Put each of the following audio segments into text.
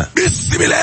bismillah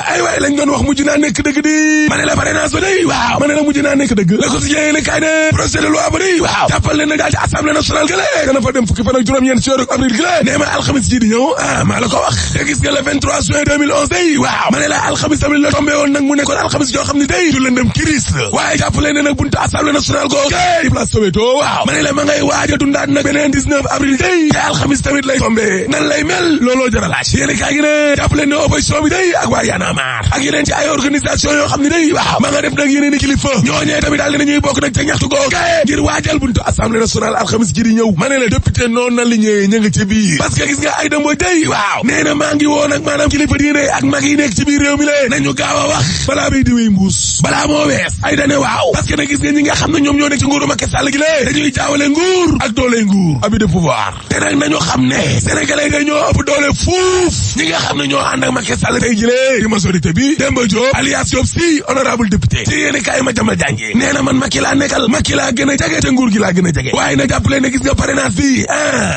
ay waay lañ doon wax mujj naa nekk dëgg di ma ne la parrainage ba day waaw ma ne la mujj naa nekk dëgg la ko si yéene kay ne projet de loi ba day waaw jàppal leen na daal ci assemblée nationale gële dana fa dem fukki fan ak juróom-ñeent ci weeru avril gële nee ma alxamis ji di ñëw maa la ko wax te gis nga le 23 juin 2011 day waaw ma ne la alxamis tamit la tombé woon nag mu nekkoon alxamis joo xam ne day du lëndëm kiris waaye jàppal leen ne nag buntu assemblée nationale ko kay place Soweto waaw ma ne la ma ngay waaja dundaat nag beneen 19 avril day te alxamis tamit lay tombé nan lay mel looloo jar a laaj yéene kay gi ne jàppale ne opposition bi day ak waa Y'en a marre ak yeneen ci ay organisation yoo xam ne day waaw ma nga def nag yeneen i kilifa ñooñee tamit daal dinañuy bokk nag ca ñaxtu googu ngir waajal buntu assemblée nationale alxamis ji di ñëw ma ne la député noonu na li ñëwee ña nga ca biir parce que gis nga ay dëmbo day waaw nee na maa ngi woon ak maanaam kilifa diine ak mag yi nekk ci biir réew mi le nañu gaaw a wax balaa bay diwéy mbuus balaa moo wees ay dane waaw parce que nag gis nga ñi nga xam ne ñoom ñoo nekk ci nguuru Macky Sall gi lé dañuy jaawale nguur ak doole nguur abus de pouvoir te nag nañu xam ne sénégalais nga ñoo ëpp doole fuuf ñi nga xam ne ñoo ànd ak Macky Sall tey jëlee di majorité bi Demba Diop alias Diop si honorable député ci yéeni kaay ma jama jàngi nee na man Macky laa nekkal Macky laa gën a jege te nguur gi laa gën a jege waaye nag jàppale ne gis nga parrainage bi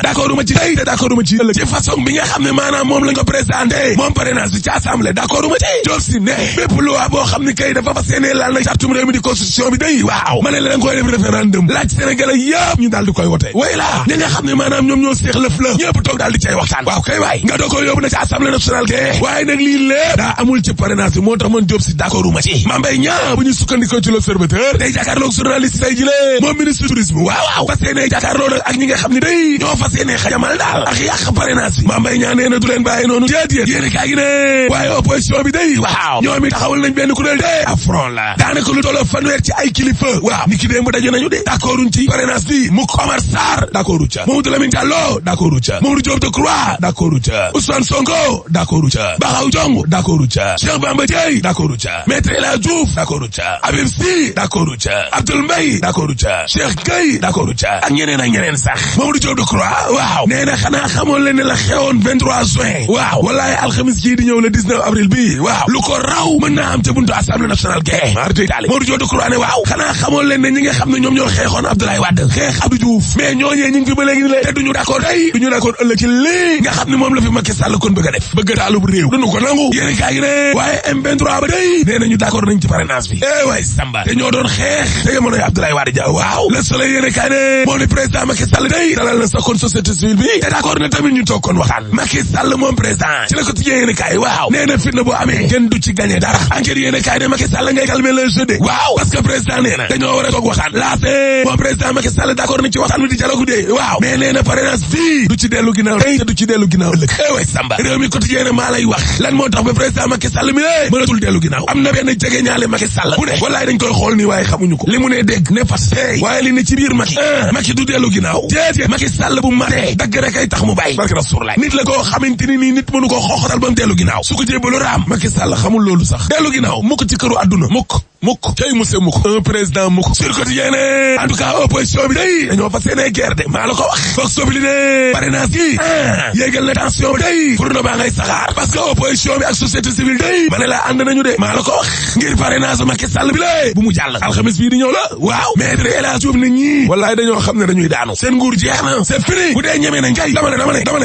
d'accord uma ci tey te d'accord uma ci ëllëg ci façon bi nga xam ne maanaam moom lañ ko présenté moom parrainage bi ci assemblée d'accord uma ci Diop si ne bépp loi boo xam ne kay dafa fas yéene laal na sartum réew mi di constitution bi day waaw ma ne la danga koy def référendum laaj Sénégalais yëpp ñu daal di koy wote way la ñi nga xam ne maanaam ñoom ñoo seex lëf la ñëpp toog daal di cay waxtaan waaw kay waay nga doo ko yóbbu na ci assemblée nationale ke waaye nag lii lépp daa amul ci parrainage bi moo tax man Diop si d'accord uma ci Mame Mbaye Niang bu ñu sukkandikoo ci l'Observateur day jàkkaarloog journaliste tay jile moom ministre tourisme waaw fas yéene jàkkaarloo nag ak ñi nga xam ne day ñoo fas yéene xajamal daal ak yàq parrainage bi Mame Mbaye Niang nee na du leen bàyyi noonu déedéet yéene kaa gi ne waaye opposition bi day waaw ñoom it taxawal nañ benn kuréel de ab front la daanaka lu tolloo fanweer ci ay kilifa waaw ni ki démb daje nañu de d'accorduñ ci parrainage bi mukk Omar Sarr d'accordu ca Mamadou Lamine Diallo d'accordu ca Mamadou Diop Decroix d'accordu ca Ousmane Sonko d'accordu ca Bakhaw Diong d'accordu ca Cheikh Bamba Dièye d'accordu ca Maître El Hadji Diouf d'accordu ca Habib Sy d'accordu ca Abdoul Mbaye d'accordu ca Cheikh Gueye d'accordu ca ak ñeneen sax Mamadou Diop Decroix waaw nee na xanaa xamoon leen ne la xewoon 23 juin waaw wallaay alxamis ji di ñëw le 19 avril bi waaw lu ko raw mën naa am ca buntu assemblée nationale ke mardi daali Mamadou Diop Decroix ne waaw xanaa xamoon leen ne ñi nga xam ne ñoom ñoo xeexoon Abdoulaye Wade xeex Abdou Diouf mais ñooñee ñu ngi fi ba léegi ni le te duñu d'accord tey duñu d'accord ëllëg ci lii nga xam ne moom la fi Macky Sall kon bëgg a def bëgg taalub réew duñu ko nangu yéen kaa gi ne waaye M23 ba day nee nañu d'accord nañ ci parrainage bi waay Samba te ñoo doon xeex te jamonoy Abdoulaye Wade Dia waaw Le Soleil yéen kaa ne moom ni président Macky Sall day dalal na sa kon société civile bi te d'accord na tamit ñu toog kon waxtaan Macky Sall moom président ci la ko tijjee yéen kaay waaw nee na fitna bu amee kenn du ci gagné dara enquête yéen kaay ne Macky Sall ngay calmer le jeu de waaw parce que président nee na dañoo war a toog waxtaan laase moom président Macky Sall d'accord na ci waxtaan bi di dialogue de waaw mais nee na parrainage bi du ci dellu ginnaaw tey te du ci dellu ginnaaw ëllëg waay Samba réew mi quotidien maa lay wax lan moo tax ba président Macky Sall mi lé mënatul dellu ginnaaw am na benn jege ñaale Macky Sall bu ne wallaay dañ koy xool nii waaye xamuñu ko li mu ne dégg ne fas tey waaye li ne ci biir Macky du dellu ginnaaw déedéet Macky Sall bu matee dagg rek ay tax mu bàyyi barke Rasulullah nit la koo xamante ni nii nit mënu koo xooxatal ba mu dellu ginnaaw su ko jébalu raam Macky Sall xamul loolu sax dellu ginnaaw mukk ci këru àdduna mukk tey monsieur mukk un président mukk sur quotidien en tout cas opposition bi day dañoo fas yéene guerre de maa la ko wax foog sobli ne parrainage yi yéegal na tension bi day pour na baa ngay saxaar parce que opposition bi ak société civile day ma ne la ànd nañu de maa la ko wax ngir parrainage Macky Sall bi lé bu mu jàll alxamis bii di ñëw la waaw Maître El Hadji Diouf ne ñii wallaay dañoo xam ne dañuy daanu seen nguur jeex na c'est fini bu dee ñemee nañ kay dama ne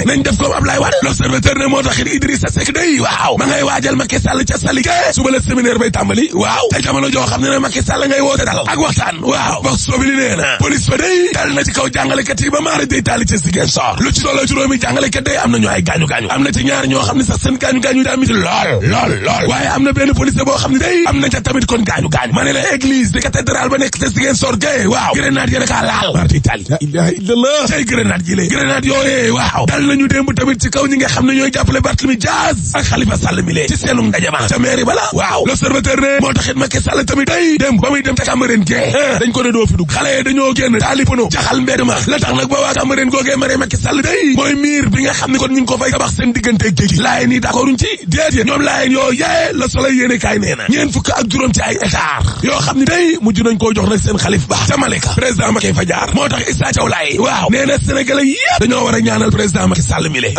nañ def comme Ablaye Wade l'Observateur ne moo tax it Idrissa Seck day waaw ma ngay waajal Macky Sall ca Saligué suba la séminaire bay tàmbali waaw tey jamono joo xam ne ne Macky Sall ngay woote dal ak waxtaan waaw wax sobili nee na police fa day dal na ci kaw jàngalekat yi ba maara day taali ci Ziguinchor lu ci doole juróomi jàngalekat day am nañu ay gaañu-gaañu am na ci ñaar ñoo xam ne sax seen gaañu-gaañu daa miti lool waaye am na benn policier boo xam ne day am na ca tamit kon gaañu-gaañu ma ne la église de cathédrale ba nekk ca Ziguinchor gay waaw grenade yéen kaa laal maara day taali la ilaha illallah cay grenade ji lée grenade yooyee waaw dal nañu démb tamit ci kaw ñi nga xam ne ñooy jàppale Barthélémy Dias ak Khalifa Sall mi lee ci seenu ndajama ca mairie bala waaw l'Observateur ne moo taxit Macky Sall tamit day démb ba muy dem ca Cambérène gee dañ ko ne doo fi dugg xale yi dañoo génn taali pono jaxal mbedd ma la tax nag ba waa Cambérène googee mare Macky Sall day mooy miir bi nga xam ne kon ñu ngi ko fay tabax seen diggante géej gi laayeen yi d'accorduñ ci déedéet ñoom laayeen yoo yee Le Soleil yéene kaay nee na ñeen fukk ak juróom ci ay hectares yoo xam ne day mujj nañ koo jox nag seen xalif ba ca Malika président Macky fa jaar moo tax Issa Thiaw Laye waaw nee na Sénégalais yëpp dañoo war a ñaanal président Macky Sall mi le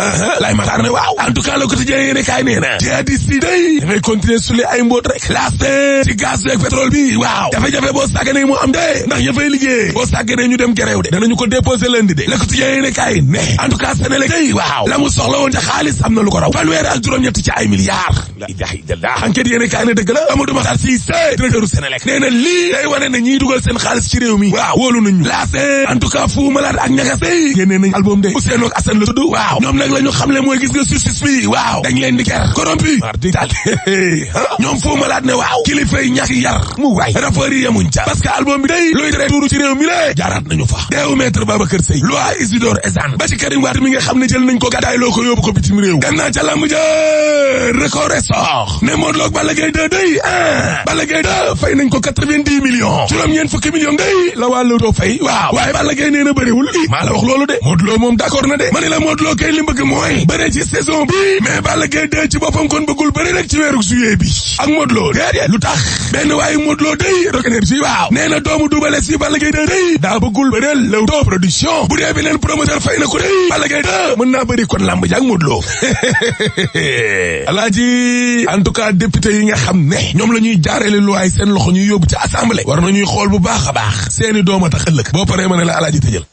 lay mataar ne waaw en tout cas Le Quotidien yéene kaay nee na jihadiste yi day da ngay continuer suli ay mbóot rek laaste ci gaz gaz ak pétrole bi waaw jafe-jafe boo sàgganee mu am de ndax ña fay liggéey boo sàgganee ñu dem gerew de danañu ko déposé lundi de Le Quotidien ne kay ne en tout cas Senelec day waaw la mu soxla woon ca xaalis am na lu ko raw fanweer ak juróom-ñett ci ay milliards la ilaha illallah enquête yéene kay ne dëgg la Amadou Makhtar Cissé directeur Senelec nee na lii day wane ne ñiy dugal seen xaalis ci réew mi waaw wóolu nañu laase en tout cas Fou Malade ak ñagas day génnee nañ album de Ousseynou ak Assane la tudd waaw ñoom nag la ñu xamle mooy gis nga justice bi waaw dañ leen di ker corrompu mardi daal ñoom Fou Malade ne waaw kilifa yi ñàkk yar mu waay rapport yi yemuñ ca parce que album bi day luy tere tuuru ci réew mi la jaaraat nañu fa deewu maître Babacar Seye loi Isidore Ezane ba ci Karim Wade mi nga xam ne jël nañ ko gàddaay loo ko yóbbu ko bitim réew gannaaw ca lamb ja record sort ne Modou Lo ak Balla Gaye 2 day Balla Gaye 2 fay nañ ko 90 millions juróom-ñeent fukki millions day la wàllu doo fay waaw waaye Balla Gaye nee na bëriwul maa la wax loolu de Modou Lo moom d'accord na de ma ne la Modou Lo kay li bëgg mooy bëre ci saison bi mais Balla Gaye 2 ci boppam kon bëggul bëri rek ci weeru juillet bi ak Modou Lo déedéet lu tax benn waaye Modou Lo day Rock Énergie waaw nee na doomu Double Less yi Balla Gaye 2 day daa bëggul bëreel Leewtoo production bu dee beneen promoteur fay na ko day Balla Gaye 2 mën naa bëri kon lamb ji ak Modou Lo alaaji en tout cas député yi nga xam ne ñoom la ñuy jaarale luwaay seen loxo ñuy yóbbu ci assemblée war nañuy xool bu baax a baax seeni doom a tax ëllëg boo paree ma ne la alaaji tëjal